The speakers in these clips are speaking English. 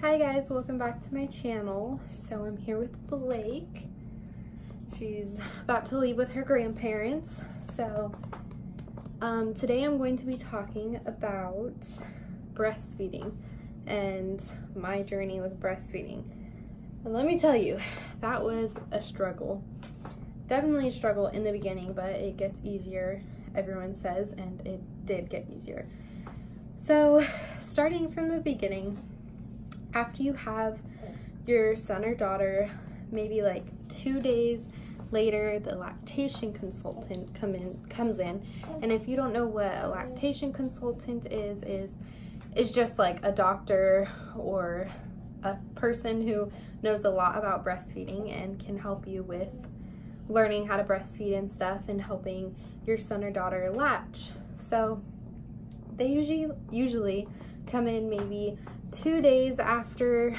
Hi guys, welcome back to my channel. So I'm here with Blake. She's about to leave with her grandparents. So today I'm going to be talking about breastfeeding and my journey with breastfeeding. And let me tell you, that was a struggle. Definitely a struggle in the beginning, but it gets easier, everyone says, and it did get easier. So starting from the beginning, after you have your son or daughter, maybe like 2 days later, the lactation consultant comes in. And if you don't know what a lactation consultant is just like a doctor or a person who knows a lot about breastfeeding and can help you with learning how to breastfeed and stuff and helping your son or daughter latch. So they usually come in maybe 2 days after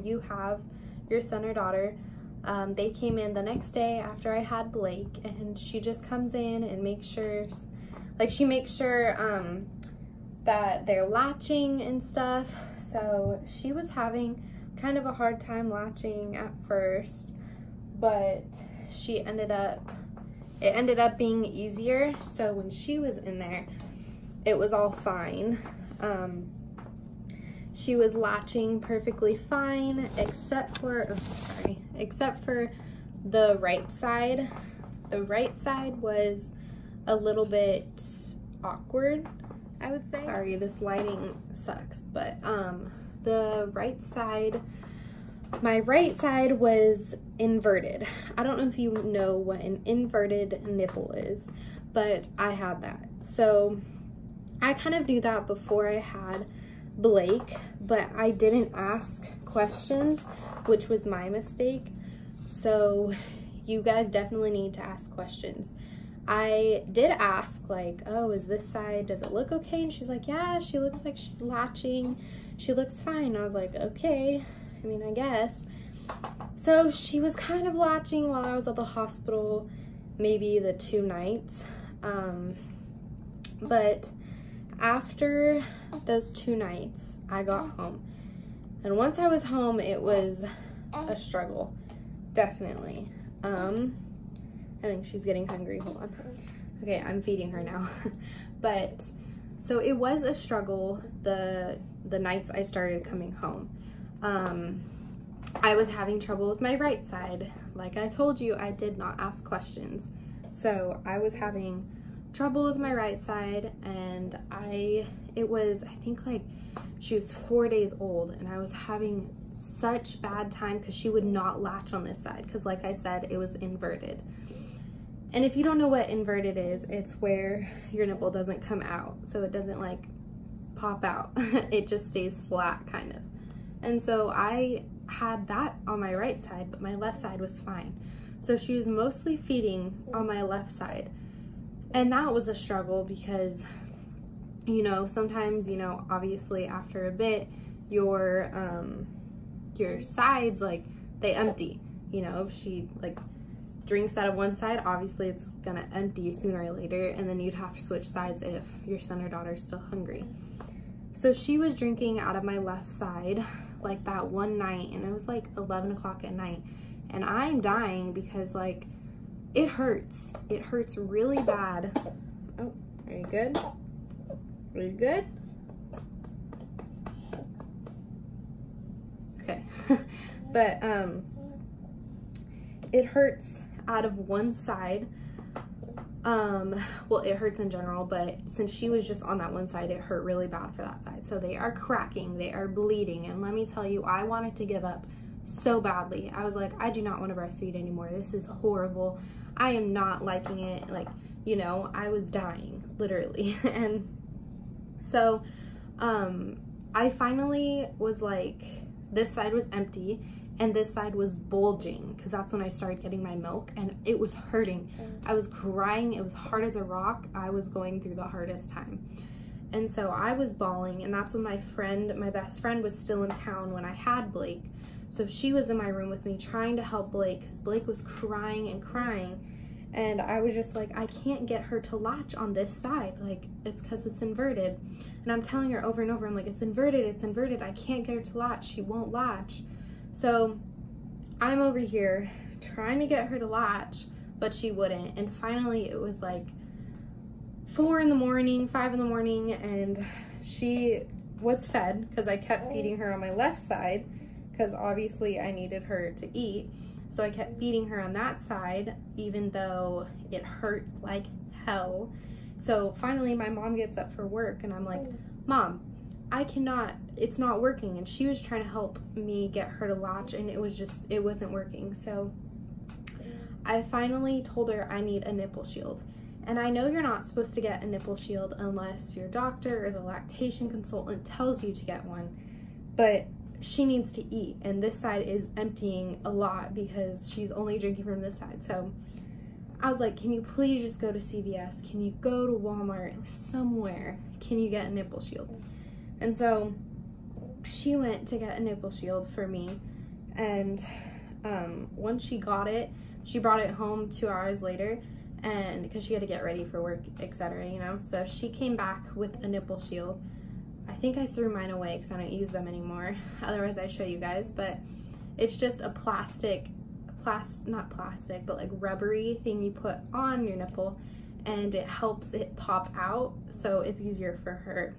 you have your son or daughter. They came in the next day after I had Blake, and she just comes in and makes sure, she makes sure that they're latching and stuff. So she was having kind of a hard time latching at first, but it ended up being easier. So when she was in there, it was all fine. She was latching perfectly fine, except for the right side. The right side was a little bit awkward, I would say. Sorry, this lighting sucks, but the right side, my right side was inverted. I don't know if you know what an inverted nipple is, but I had that. So I kind of knew that before I had Blake, but I didn't ask questions, which was my mistake. So you guys definitely need to ask questions. I did ask, like, oh, is this side, does it look okay? And she's like, yeah, she looks like she's latching. She looks fine. I was like, okay, I mean, I guess. So she was kind of latching while I was at the hospital, maybe the 2 nights. But after those 2 nights, I got home. And once I was home, it was a struggle, definitely. I think she's getting hungry, hold on. Okay, I'm feeding her now. But, so it was a struggle the nights I started coming home. I was having trouble with my right side. Like I told you, I did not ask questions. So I was having trouble with my right side, and it was, I think, like she was 4 days old, and I was having such bad time because she would not latch on this side because, like I said, it was inverted. And if you don't know what inverted is, it's where your nipple doesn't come out, so it doesn't like pop out. It just stays flat kind of. And so I had that on my right side, but my left side was fine. So she was mostly feeding on my left side. And that was a struggle because, you know, sometimes, you know, obviously after a bit, your sides, like, they empty. You know, if she, like, drinks out of one side, obviously it's gonna empty sooner or later, and then you'd have to switch sides if your son or daughter is still hungry. So she was drinking out of my left side, like, that one night, and it was, like, 11 o'clock at night. And I'm dying because, like, it hurts. It hurts really bad. Oh, are you good? Are you good? Okay. But, it hurts out of one side. Well, it hurts in general, but since she was just on that one side, it hurt really bad for that side. So they are cracking, they are bleeding. And let me tell you, I wanted to give up so badly. I was like, I do not want to breastfeed anymore. This is horrible. I am not liking it. Like, you know, I was dying, literally. And so I finally was like, this side was empty and this side was bulging, because that's when I started getting my milk, and it was hurting. I was crying. It was hard as a rock. I was going through the hardest time. And so I was bawling, and that's when my best friend was still in town when I had Blake. So she was in my room with me trying to help Blake, because Blake was crying and crying. And I was just like, I can't get her to latch on this side. Like, it's because it's inverted. And I'm telling her over and over, I'm like, it's inverted, it's inverted. I can't get her to latch. She won't latch. So I'm over here trying to get her to latch, but she wouldn't. And finally it was like 4 in the morning, 5 in the morning, and she was fed because I kept feeding her on my left side because obviously I needed her to eat. So I kept feeding her on that side, even though it hurt like hell. So finally my mom gets up for work and I'm like, Mom, I cannot, it's not working. And she was trying to help me get her to latch, and it wasn't working. So I finally told her I need a nipple shield. And I know you're not supposed to get a nipple shield unless your doctor or the lactation consultant tells you to get one, but she needs to eat, and this side is emptying a lot because she's only drinking from this side. So I was like, can you please just go to CVS? Can you go to Walmart? Somewhere? Can you get a nipple shield? And so she went to get a nipple shield for me, and once she got it, she brought it home 2 hours later, and because she had to get ready for work, etc., you know. So she came back with a nipple shield. I think I threw mine away because I don't use them anymore. Otherwise I'd show you guys, but it's just a not plastic, but like rubbery thing you put on your nipple, and it helps it pop out, so it's easier for her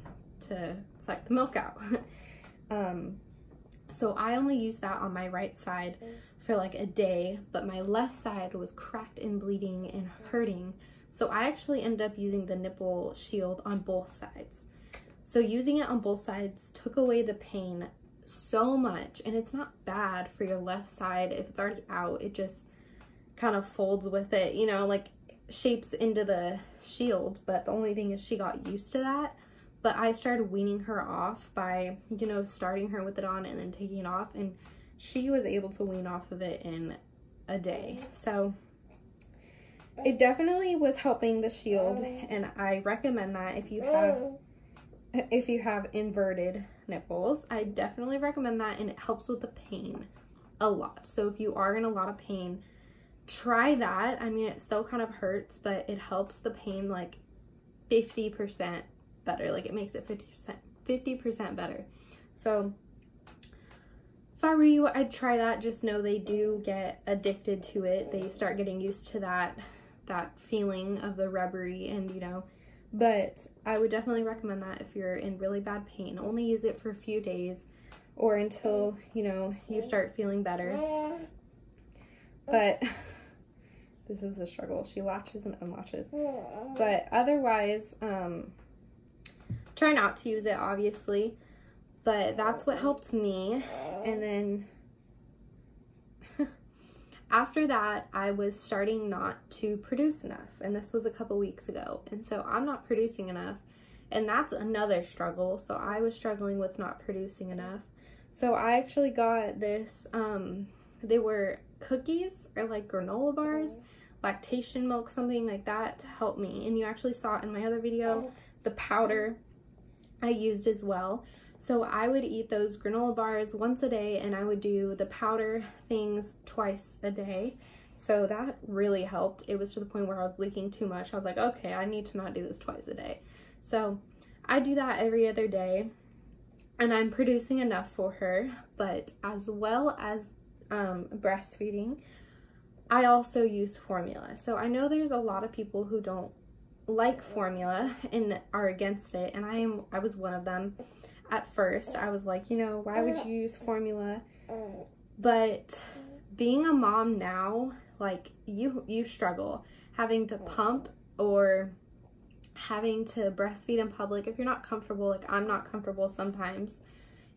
to suck the milk out. So I only used that on my right side for like a day, but my left side was cracked and bleeding and hurting. So I actually ended up using the nipple shield on both sides. So using it on both sides took away the pain so much, and it's not bad for your left side. If it's already out, it just kind of folds with it, you know, like shapes into the shield. But the only thing is she got used to that. But I started weaning her off by, you know, starting her with it on and then taking it off, and she was able to wean off of it in a day. So it definitely was helping the shield, and I recommend that if you have inverted nipples. I definitely recommend that, and it helps with the pain a lot. So if you are in a lot of pain, try that. I mean, it still kind of hurts, but it helps the pain like 50% better. Like, it makes it 50% better. So if I were you, I'd try that. Just know they do get addicted to it. They start getting used to that feeling of the rubbery, and you know. But I would definitely recommend that if you're in really bad pain. Only use it for a few days or until, you know, you start feeling better. But this is the struggle. She latches and unlatches. But otherwise, try not to use it, obviously. But that's what helped me. And then after that, I was starting not to produce enough, and this was a couple weeks ago, and so I'm not producing enough, and that's another struggle. So I was struggling with not producing enough. So I actually got this, they were cookies or like granola bars, lactation milk, something like that, to help me. And you actually saw it in my other video, the powder I used as well. So I would eat those granola bars once a day, and I would do the powder things twice a day. So that really helped. It was to the point where I was leaking too much. I was like, okay, I need to not do this twice a day. So I do that every other day, and I'm producing enough for her. But as well as breastfeeding, I also use formula. So I know there's a lot of people who don't like formula and are against it, and I was one of them. At first, I was like, you know, why would you use formula? But being a mom now, like, you struggle having to pump or having to breastfeed in public if you're not comfortable. Like, I'm not comfortable sometimes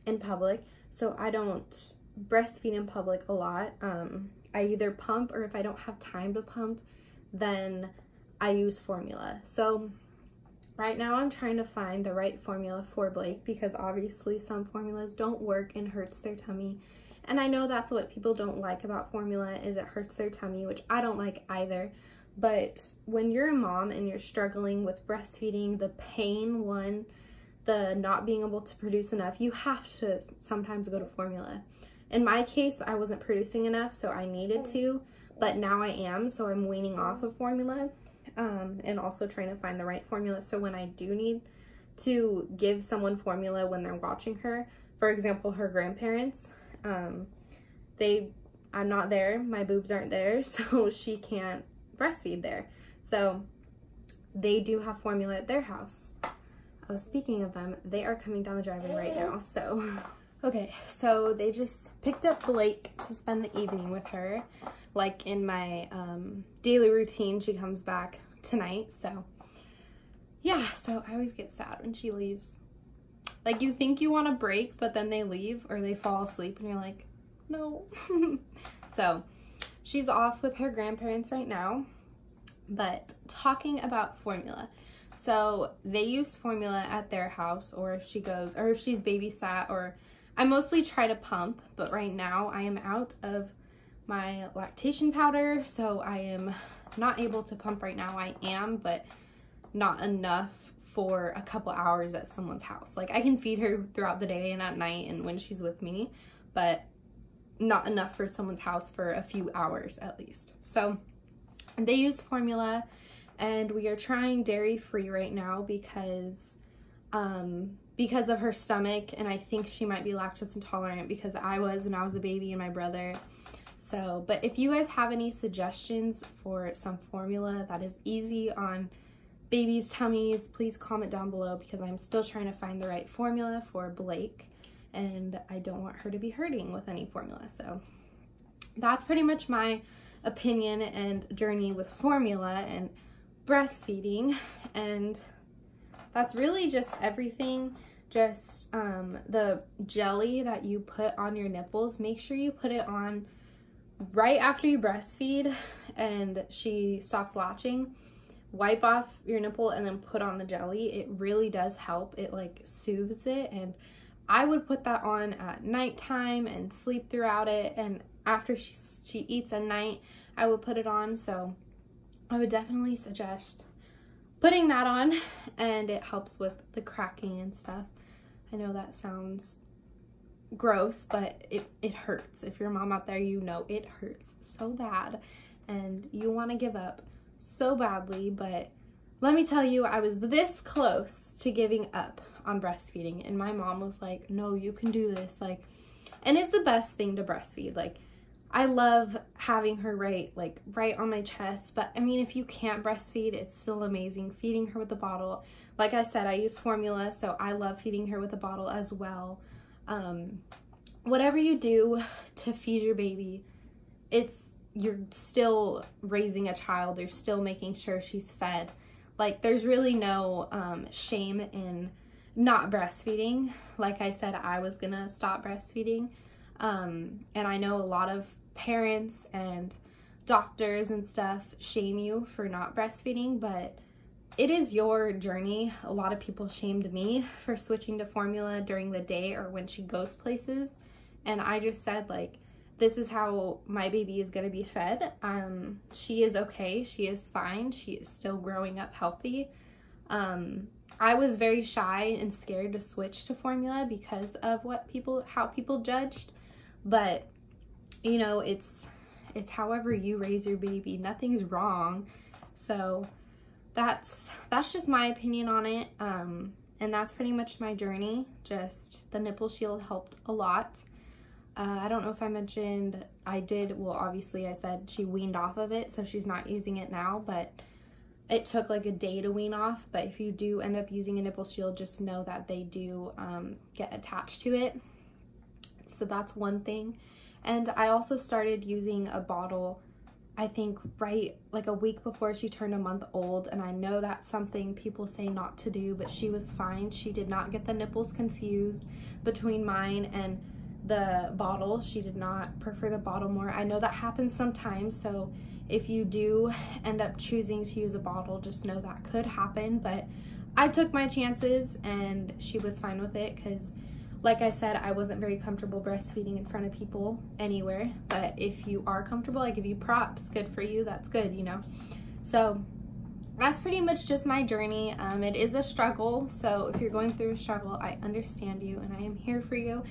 in public, so I don't breastfeed in public a lot. I either pump, or if I don't have time to pump, then I use formula. So right now I'm trying to find the right formula for Blake, because obviously some formulas don't work and hurts their tummy. And I know that's what people don't like about formula, is it hurts their tummy, which I don't like either. But when you're a mom and you're struggling with breastfeeding, the pain, the not being able to produce enough, you have to sometimes go to formula. In my case, I wasn't producing enough, so I needed to, but now I am, so I'm weaning off of formula, and also trying to find the right formula. So when I do need to give someone formula when they're watching her, for example, her grandparents, I'm not there, my boobs aren't there, so she can't breastfeed there. So they do have formula at their house. Oh, speaking of them, they are coming down the driveway right now, so. Okay, so they just picked up Blake to spend the evening with her. Like in my daily routine, she comes back tonight, so. Yeah, so I always get sad when she leaves. Like, you think you want a break, but then they leave or they fall asleep and you're like, no. So she's off with her grandparents right now. But talking about formula, so they use formula at their house, or if she goes, or if she's babysat, or I mostly try to pump, but right now I am out of my lactation powder, so I am not able to pump right now. I am, but not enough for a couple hours at someone's house. Like, I can feed her throughout the day and at night and when she's with me, but not enough for someone's house for a few hours at least. So they use formula, and we are trying dairy-free right now because of her stomach, and I think she might be lactose intolerant because I was when I was a baby and my brother. So, but if you guys have any suggestions for some formula that is easy on babies' tummies, please comment down below, because I'm still trying to find the right formula for Blake, and I don't want her to be hurting with any formula. So that's pretty much my opinion and journey with formula and breastfeeding, and that's really just everything. Just the jelly that you put on your nipples, make sure you put it on right after you breastfeed and she stops latching. Wipe off your nipple and then put on the jelly. It really does help. It like soothes it, and I would put that on at nighttime and sleep throughout it, and after she eats at night I would put it on. So I would definitely suggest putting that on, and it helps with the cracking and stuff. I know that sounds gross, but it hurts. If you're a mom out there, you know it hurts so bad and you want to give up so badly. But let me tell you, I was this close to giving up on breastfeeding, and my mom was like, no, you can do this. Like, and it's the best thing to breastfeed. Like, I love having her right on my chest, but I mean, if you can't breastfeed, it's still amazing feeding her with a bottle. Like I said, I use formula, so I love feeding her with a bottle as well. Whatever you do to feed your baby, you're still raising a child. You're still making sure she's fed. Like, there's really no shame in not breastfeeding. Like I said, I was gonna stop breastfeeding, and I know a lot of parents and doctors and stuff shame you for not breastfeeding, but it is your journey. A lot of people shamed me for switching to formula during the day or when she goes places, and I just said, like, this is how my baby is going to be fed. She is okay. She is fine. She is still growing up healthy. I was very shy and scared to switch to formula because of how people judged, but you know, it's however you raise your baby. Nothing's wrong. So that's just my opinion on it. And that's pretty much my journey. Just the Nipple Shield helped a lot. I don't know if I mentioned, well, obviously I said she weaned off of it, so she's not using it now, but it took like a day to wean off. But if you do end up using a Nipple Shield, just know that they do get attached to it. So that's one thing. And I also started using a bottle, I think right like a week before she turned a month old, and I know that's something people say not to do, but she was fine. She did not get the nipples confused between mine and the bottle. She did not prefer the bottle more. I know that happens sometimes, so if you do end up choosing to use a bottle, just know that could happen. But I took my chances and she was fine with it, because like I said, I wasn't very comfortable breastfeeding in front of people anywhere. But if you are comfortable, I give you props. Good for you. That's good, you know. So that's pretty much just my journey. It is a struggle, so if you're going through a struggle, I understand you and I am here for you.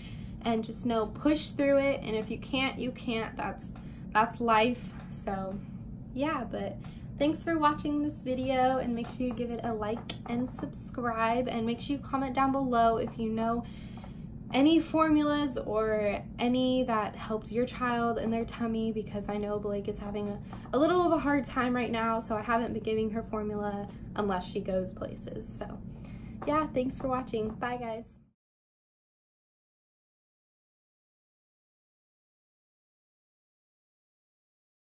And just know, push through it, and if you can't, you can't. That's life. So yeah, but thanks for watching this video, and make sure you give it a like and subscribe, and make sure you comment down below if you know any formulas or any that helped your child in their tummy, because I know Blake is having a little of a hard time right now, so I haven't been giving her formula unless she goes places. So yeah, thanks for watching. Bye guys.